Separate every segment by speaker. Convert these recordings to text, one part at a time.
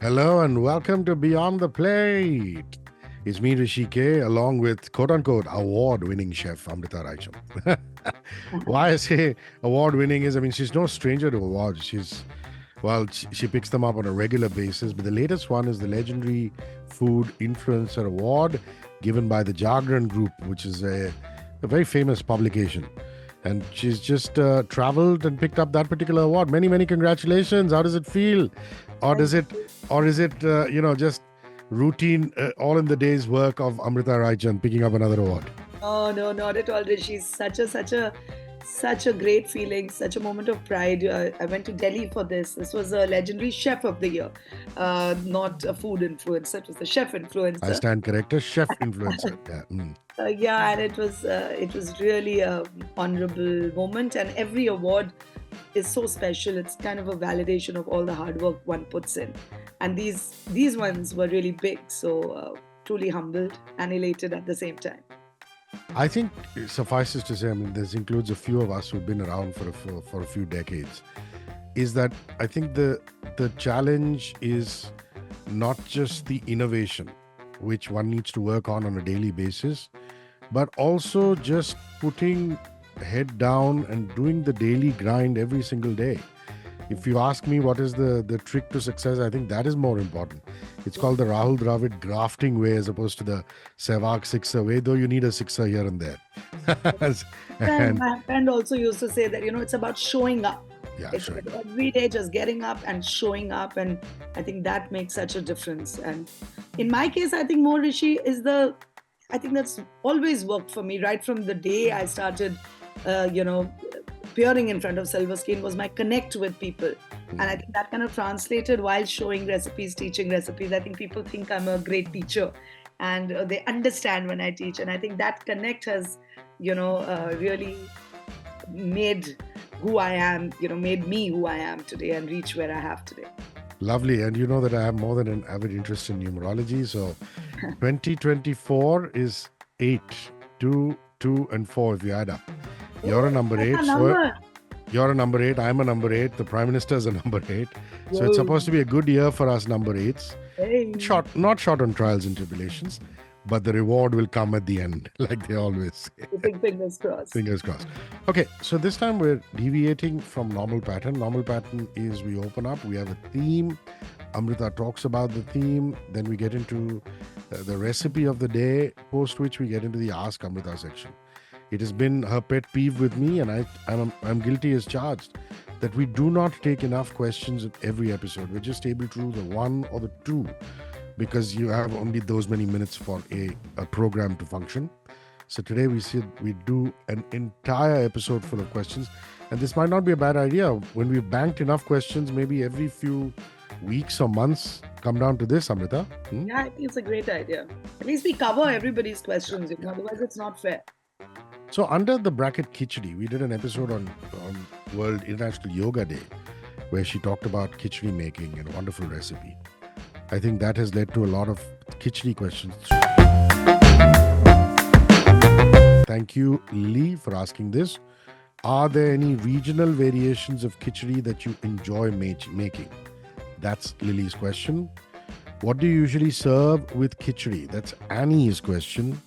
Speaker 1: Hello and welcome to Beyond the Plate. It's me, Rishi K, along with quote unquote award winning chef Amrita Raichand. Why I say award winning is, she's no stranger to awards. She picks them up on a regular basis, but the latest one is the legendary Food Influencer Award given by the Jagran Group, which is a very famous publication. And she's just traveled and picked up that particular award. Many, many congratulations. How does it feel? Or
Speaker 2: Thank
Speaker 1: does it,
Speaker 2: you.
Speaker 1: or is it, just routine, all in the day's work of Amrita Raichan picking up another award?
Speaker 2: Oh no, not at all, Rishi. Such a great feeling, such a moment of pride. I went to Delhi for this. This was a legendary chef of the year, not a food influencer. It was the chef
Speaker 1: I
Speaker 2: influencer.
Speaker 1: stand corrected. Chef influencer. Yeah.
Speaker 2: Yeah, and it was really a honorable moment. And every award is so special. It's kind of a validation of all the hard work one puts in. And these ones were really big. So truly humbled and elated at the same time.
Speaker 1: I think it suffices to say, this includes a few of us who've been around for a few decades, is that I think the challenge is not just the innovation, which one needs to work on a daily basis, but also just putting head down and doing the daily grind every single day. If you ask me what is the trick to success, I think that is more important. It's called the Rahul Dravid grafting way as opposed to the Sehwag sixer way, though you need a sixer here and there.
Speaker 2: And
Speaker 1: And
Speaker 2: my friend also used to say that, it's about showing up.
Speaker 1: yeah,
Speaker 2: It's
Speaker 1: showing up.
Speaker 2: every day just getting up and showing up. And I think that makes such a difference. And in my case, I think more Rishi I think that's always worked for me right from the day I started, uh, you know, appearing in front of silver screen was my connect with people. And I think that kind of translated while showing recipes, teaching recipes. I think people think I'm a great teacher and they understand when I teach. And I think that connect has, really made who I am, made me who I am today and reach where I have today.
Speaker 1: Lovely. And you know that I have more than an avid interest in numerology. So 2024 is 8, 2, 2, and 4 if you add up. You're a
Speaker 2: Oh,
Speaker 1: number
Speaker 2: that's
Speaker 1: 8.
Speaker 2: a
Speaker 1: So
Speaker 2: number.
Speaker 1: you're a number 8. I'm a number 8. The Prime Minister is a number 8. So it's
Speaker 2: Whoa.
Speaker 1: supposed to be a good year for us number 8s.
Speaker 2: Hey.
Speaker 1: Not short on trials and tribulations, but the reward will come at the end, like they always say.
Speaker 2: Keeping fingers crossed.
Speaker 1: Fingers crossed. Okay, so this time we're deviating from normal pattern. Normal pattern is we open up, we have a theme. Amrita talks about the theme, then we get into the recipe of the day, post which we get into the Ask Amrita section. It has been her pet peeve with me, and I'm guilty as charged that we do not take enough questions in every episode. We're just able to do the one or the two because you have only those many minutes for a program to function. So today we do an entire episode full of questions, and this might not be a bad idea. When we've banked enough questions, maybe every few weeks or months, come down to this, Amrita.
Speaker 2: Yeah, I think it's a great idea. At least we cover everybody's
Speaker 1: Yeah,
Speaker 2: questions,
Speaker 1: yeah,
Speaker 2: otherwise
Speaker 1: yeah.
Speaker 2: it's not fair.
Speaker 1: So under the bracket Khichdi, we did an episode on World International Yoga Day, where she talked about khichdi making and a wonderful recipe. I think that has led to a lot of khichdi questions. Thank you, Lee, for asking this. Are there any regional variations of khichdi that you enjoy making? That's Lily's question. What do you usually serve with khichdi? That's Annie's question.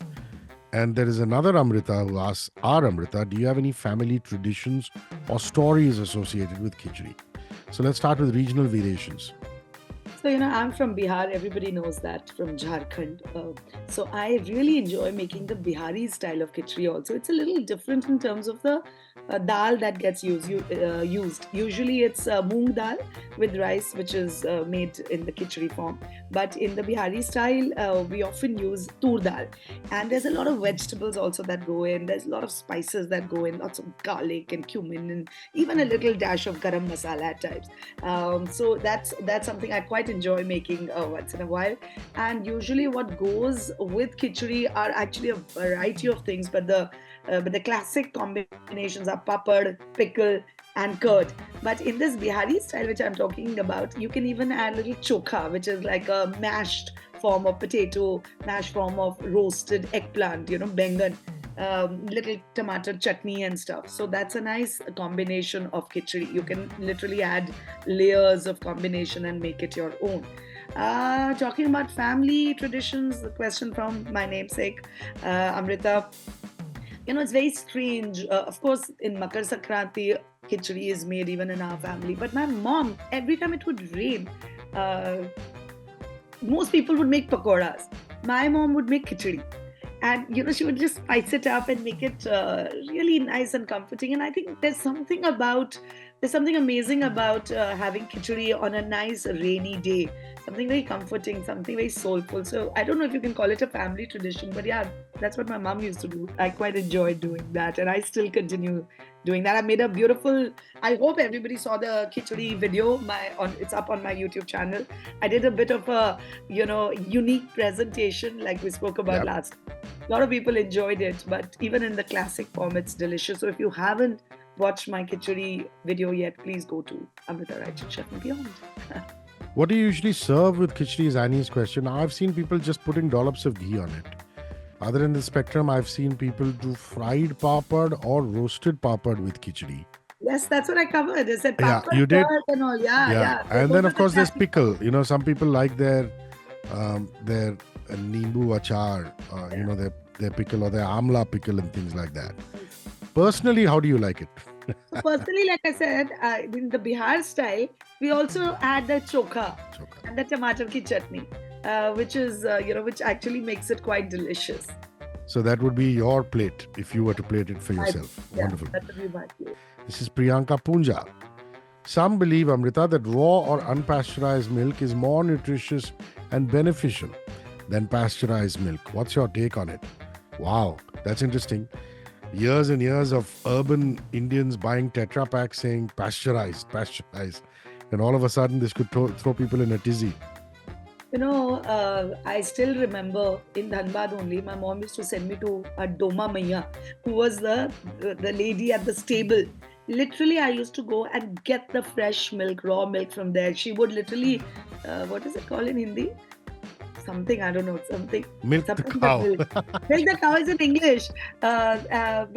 Speaker 1: And there is another Amrita who asks, our Amrita, do you have any family traditions or stories associated with khichdi? So let's start with regional variations.
Speaker 2: So, I'm from Bihar. Everybody knows that from Jharkhand. So, I really enjoy making the Bihari style of khichdi also. It's a little different in terms of the dal that gets used. Usually, it's moong dal with rice, which is made in the khichdi form. But in the Bihari style, we often use tur dal. And there's a lot of vegetables also that go in. There's a lot of spices that go in, lots of garlic and cumin, and even a little dash of garam masala at times. So that's something I quite enjoy making once in a while. And usually, what goes with khichdi are actually a variety of things, but the classic combinations are papad, pickle, and curd. But in this Bihari style, which I'm talking about, you can even add a little chokha, which is like a mashed form of potato, mashed form of roasted eggplant, bengan, little tomato chutney and stuff. So that's a nice combination of khichdi. You can literally add layers of combination and make it your own. Talking about family traditions, the question from my namesake, Amrita. It's very strange. Of course, in Makar Sankranti, khichdi is made even in our family. But my mom, every time it would rain, uh, most people would make pakoras. My mom would make khichdi. And she would just spice it up and make it really nice and comforting. And I think there's something amazing about having khichdi on a nice rainy day. Something very comforting, something very soulful. So I don't know if you can call it a family tradition, but yeah, that's what my mom used to do. I quite enjoyed doing that, and I still continue doing that. I made a beautiful. I hope everybody saw the khichdi video. It's up on my YouTube channel. I did a bit of a unique presentation, like we spoke about last. A lot of people enjoyed it, but even in the classic form, it's delicious. So if you haven't watched my khichdi video yet, please go to Amrita Raichand Chef and Beyond.
Speaker 1: What do you usually serve with khichdi is Annie's question. I've seen people just putting dollops of ghee on it. Other in the spectrum, I've seen people do fried papad or roasted papad with khichdi.
Speaker 2: Yes, that's what I covered. I said
Speaker 1: Yeah,
Speaker 2: papad
Speaker 1: you did.
Speaker 2: and all. Yeah.
Speaker 1: And
Speaker 2: Those
Speaker 1: then,
Speaker 2: are
Speaker 1: of
Speaker 2: the
Speaker 1: course, there's
Speaker 2: classic-
Speaker 1: pickle. Some people like their nimbu achar, their pickle or their amla pickle and things like that. Personally, how do you like it?
Speaker 2: Personally, like I said, in the Bihar style, we also add the chokha and the tomato ki chutney, which is which actually makes it quite delicious.
Speaker 1: So that would be your plate if you were to plate it for yourself. Wonderful.
Speaker 2: That would be my plate.
Speaker 1: This is Priyanka Punja. Some believe, Amrita, that raw or unpasteurized milk is more nutritious and beneficial than pasteurized milk. What's your take on it? Wow, that's interesting. Years and years of urban Indians buying Tetra Pak saying pasteurized. And all of a sudden, this could throw people in a tizzy.
Speaker 2: I still remember in Dhanbad only, my mom used to send me to a Doma Maiya, who was the lady at the stable. Literally, I used to go and get the fresh milk, raw milk from there. She would literally, what is it called in Hindi? Something, I don't know, something.
Speaker 1: Milk the cow.
Speaker 2: Milk the cow is in English. But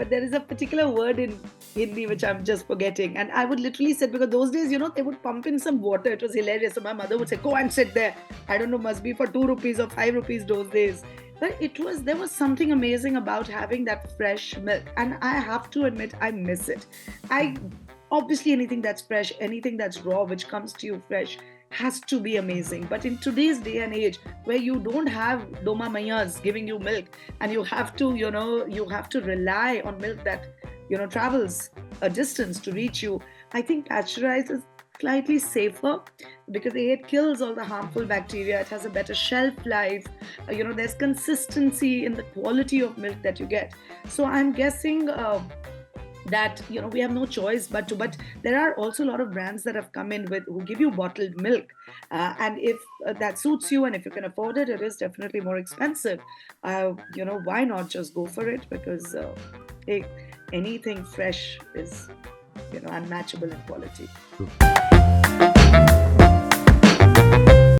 Speaker 2: there is a particular word in Hindi which I'm just forgetting. And I would literally sit, because those days, they would pump in some water. It was hilarious. So my mother would say, go and sit there. I don't know, must be for 2 rupees or 5 rupees those days. But there was something amazing about having that fresh milk. And I have to admit, I miss it. Obviously, anything that's fresh, anything that's raw, which comes to you fresh, has to be amazing. But in today's day and age, where you don't have Doma Maiyas giving you milk, and you have to rely on milk that travels a distance to reach you, I think pasteurized is slightly safer, because it kills all the harmful bacteria. It has a better shelf life. There's consistency in the quality of milk that you get. So I'm guessing that we have no choice but there are also a lot of brands that have come in who give you bottled milk, and if that suits you and if you can afford it, it is definitely more expensive. Why not just go for it? Because anything fresh is unmatchable in quality.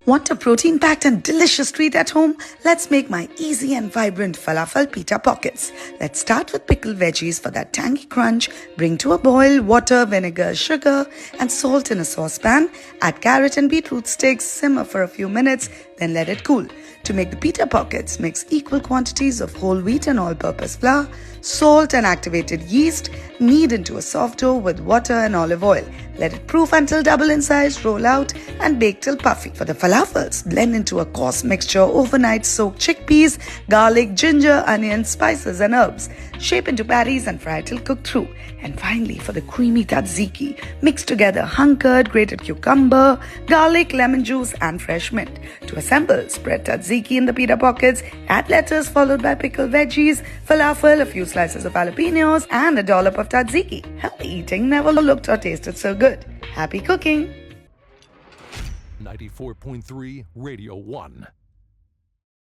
Speaker 3: Want a protein-packed and delicious treat at home? Let's make my easy and vibrant Falafel Pita Pockets. Let's start with pickled veggies for that tangy crunch. Bring to a boil water, vinegar, sugar, and salt in a saucepan. Add carrot and beetroot sticks, simmer for a few minutes, then let it cool. To make the pita pockets, mix equal quantities of whole wheat and all-purpose flour, salt and activated yeast. Knead into a soft dough with water and olive oil. Let it proof until double in size, roll out, and bake till puffy. For the falafels, blend into a coarse mixture overnight soaked chickpeas, garlic, ginger, onions, spices, and herbs. Shape into patties and fry till cooked through. And finally, for the creamy tzatziki, mix together hunkered grated cucumber, garlic, lemon juice, and fresh mint. To assemble, spread tzatziki in the pita pockets, add lettuce followed by pickled veggies, falafel, a few slices of jalapenos, and a dollop of tzatziki. Healthy eating never looked or tasted so good. Happy cooking!
Speaker 4: 94.3 Radio 1.